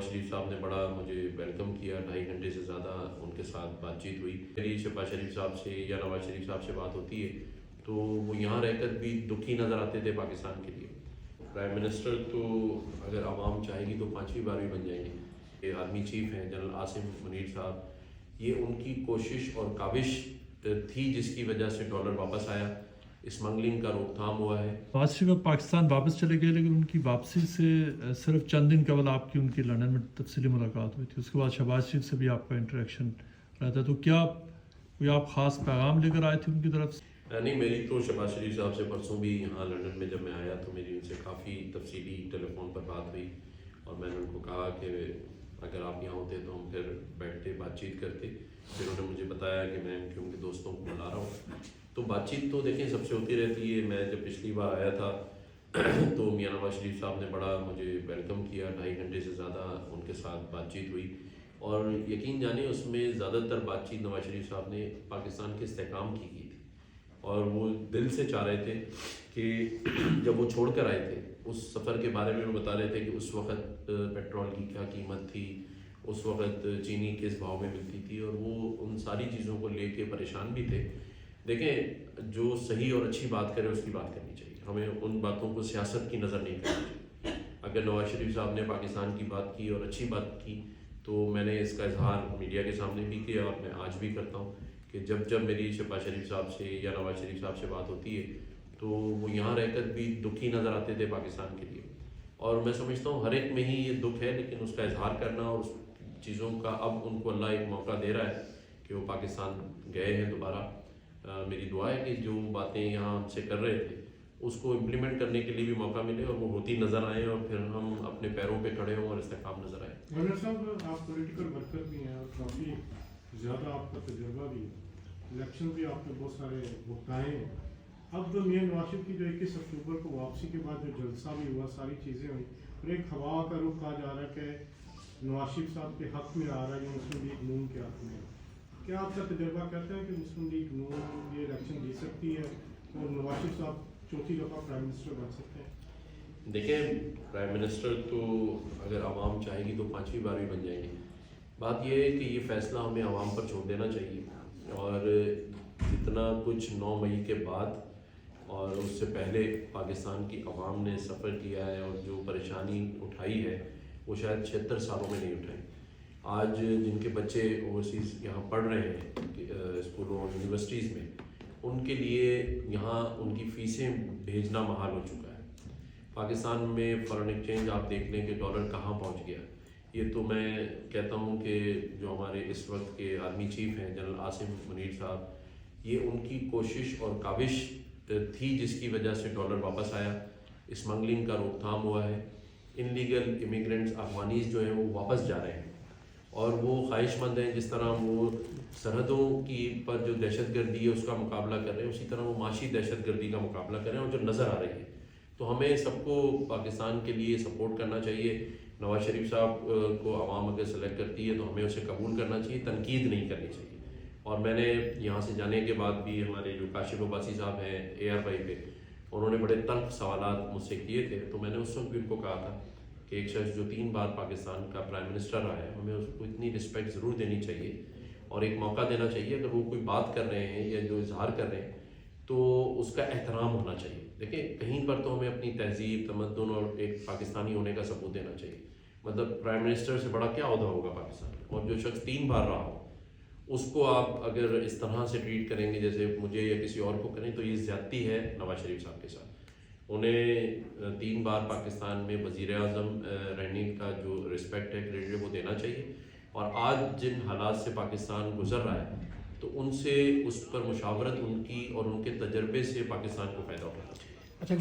नवाज शरीफ साहब ने बड़ा मुझे वेलकम किया, 2.5 घंटे से ज़्यादा उनके साथ बातचीत हुई। मेरी शहबाज शरीफ साहब से या नवाज शरीफ साहब से बात होती है तो वो यहाँ रहकर भी दुखी नज़र आते थे पाकिस्तान के लिए। प्राइम मिनिस्टर तो अगर आवाम चाहेगी तो 5वीं बार भी बन जाएंगे। ये आर्मी चीफ हैं जनरल आसिम मुनीर साहब, ये उनकी कोशिश और काविश थी जिसकी वजह से डॉलर वापस आया, स्मगलिंग का रोकथाम हुआ है। नवाज शरीफ पाकिस्तान वापस चले गए, लेकिन उनकी वापसी से सिर्फ चंद दिन कबल आपकी उनकी लंदन में तफसीली मुलाकात हुई थी। उसके बाद शहबाज शरीफ से भी आपका इंटरेक्शन रहता, तो क्या कोई आप ख़ास पैगाम लेकर आए थे उनकी तरफ से? नहीं, मेरी तो शहबाज शरीफ साहब से परसों भी यहाँ लंदन में जब मैं आया तो मेरी उनसे काफ़ी तफसीली टेलीफोन पर बात हुई और मैंने उनको कहा कि अगर आप यहाँ होते तो हम फिर बैठते बातचीत करते। फिर उन्होंने मुझे बताया कि मैं उनके दोस्तों को बुला रहा हूँ। तो बातचीत तो देखें सबसे होती रहती है। मैं जब पिछली बार आया था तो मियां नवाज शरीफ साहब ने बड़ा मुझे वेलकम किया, 2.5 घंटे से ज़्यादा उनके साथ बातचीत हुई और यकीन जाने उसमें ज़्यादातर बातचीत नवाज शरीफ साहब ने पाकिस्तान के इस्तेहकाम की थी और वो दिल से चाह रहे थे कि जब वो छोड़ कर आए थे उस सफ़र के बारे में वो बता रहे थे कि उस वक़्त पेट्रोल की क्या कीमत थी, उस वक़्त चीनी किस भाव में मिलती थी और वो उन सारी चीज़ों को लेके परेशान भी थे। देखें, जो सही और अच्छी बात करे उसकी बात करनी चाहिए, हमें उन बातों को सियासत की नज़र नहीं करनी चाहिए। अगर नवाज शरीफ साहब ने पाकिस्तान की बात की और अच्छी बात की तो मैंने इसका इजहार मीडिया के सामने भी किया और मैं आज भी करता हूँ कि जब मेरी शहबाज शरीफ साहब से या नवाज शरीफ साहब से बात होती है तो वो यहाँ रहकर भी दुखी नज़र आते थे पाकिस्तान के लिए। और मैं समझता हूँ हर एक में ही ये दुख है, लेकिन उसका इजहार करना और उस चीज़ों का अब उनको अल्लाह एक मौका दे रहा है कि वो पाकिस्तान गए हैं दोबारा। मेरी दुआ है कि जो बातें यहाँ हमसे कर रहे थे उसको इम्प्लीमेंट करने के लिए भी मौका मिले और वो होती नज़र आए और फिर हम अपने पैरों पे खड़े हों और इस्तेकाम नज़र आए। गवर्नर साहब, आप पॉलिटिकल वर्कर भी हैं और काफ़ी ज़्यादा आपका तजुर्बा भी है, इलेक्शन भी आपने बहुत सारे भुगताए हैं। अब तो मियां नवाज शरीफ की जो 21 अक्टूबर को वापसी के बाद जो जलसा भी हुआ, सारी चीज़ें हुई और एक हवा का रुख कहा जा रहा है कि नवाज शरीफ साहब के हक़ में आ रहा है या मुस्लिम लीग नून के हक़ में। क्या आपका तजुर्बा कहता है कि मुस्लिम लीग नून ये इलेक्शन जीत सकती है और नवाज शरीफ साहब चौथी दफ़ा प्राइम मिनिस्टर बन सकते हैं? देखें, प्राइम मिनिस्टर तो अगर आवाम चाहेगी तो 5वीं बार भी बन जाएंगे। बात यह है कि ये फ़ैसला हमें आवाम पर छोड़ देना चाहिए और जितना कुछ 9 मई के बाद और उससे पहले पाकिस्तान की आवाम ने सफ़र किया है और जो परेशानी उठाई है वो शायद 76 सालों में नहीं उठाई। आज जिनके बच्चे ओवरसीज़ यहाँ पढ़ रहे हैं स्कूलों और यूनिवर्सिटीज़ में, उनके लिए यहाँ उनकी फ़ीसें भेजना महाल हो चुका है। पाकिस्तान में फ़ॉरेन एक्सचेंज आप देख लें कि डॉलर कहाँ पहुँच गया। ये तो मैं कहता हूँ कि जो हमारे इस वक्त के आर्मी चीफ हैं जनरल आसिम मुनीर साहब, ये उनकी कोशिश और काविश थी जिसकी वजह से डॉलर वापस आया, स्मगलिंग का रोकथाम हुआ है, इनलीगल इमिग्रेंट्स अफगानीज़ जो हैं वो वापस जा रहे हैं और वो ख्वाहिशमंद हैं। जिस तरह वो सरहदों की पर जो दहशतगर्दी है उसका मुकाबला कर रहे हैं, उसी तरह वो माशी दहशतगर्दी का मुकाबला कर रहे हैं और जो नज़र आ रही है। तो हमें सबको पाकिस्तान के लिए सपोर्ट करना चाहिए। नवाज शरीफ साहब को आवाम अगर सेलेक्ट करती है तो हमें उसे कबूल करना चाहिए, तनकीद नहीं करनी चाहिए। और मैंने यहाँ से जाने के बाद भी हमारे जो काशिफ अब्बासी साहब हैं ARY पे, उन्होंने बड़े तल्ख सवालात मुझसे किए थे तो मैंने उस वक्त भी उनको कहा था कि एक शख्स जो 3 बार पाकिस्तान का प्राइम मिनिस्टर रहा है, हमें उसको इतनी रिस्पेक्ट ज़रूर देनी चाहिए और एक मौका देना चाहिए। अगर वो कोई बात कर रहे हैं या जो इजहार कर रहे हैं तो उसका एहतराम होना चाहिए। देखें, कहीं पर तो हमें अपनी तहजीब, तमद्दुन और एक पाकिस्तानी होने का सबूत देना चाहिए। मतलब प्राइम मिनिस्टर से बड़ा क्या ओहदा होगा पाकिस्तान में, और जो शख्स 3 बार रहा हो उसको आप अगर इस तरह से ट्रीट करेंगे जैसे मुझे या किसी और को करें तो ये ज़्यादती है नवाज शरीफ साहब के साथ। उन्हें 3 बार पाकिस्तान में वज़ीर आज़म रहने का जो रिस्पेक्ट है, क्रेडिट है, वो देना चाहिए। और आज जिन हालात से पाकिस्तान गुजर रहा है तो उनसे उस पर मुशावरत उनकी और उनके तजर्बे से पाकिस्तान को फ़ायदा उठाना चाहिए। अच्छा,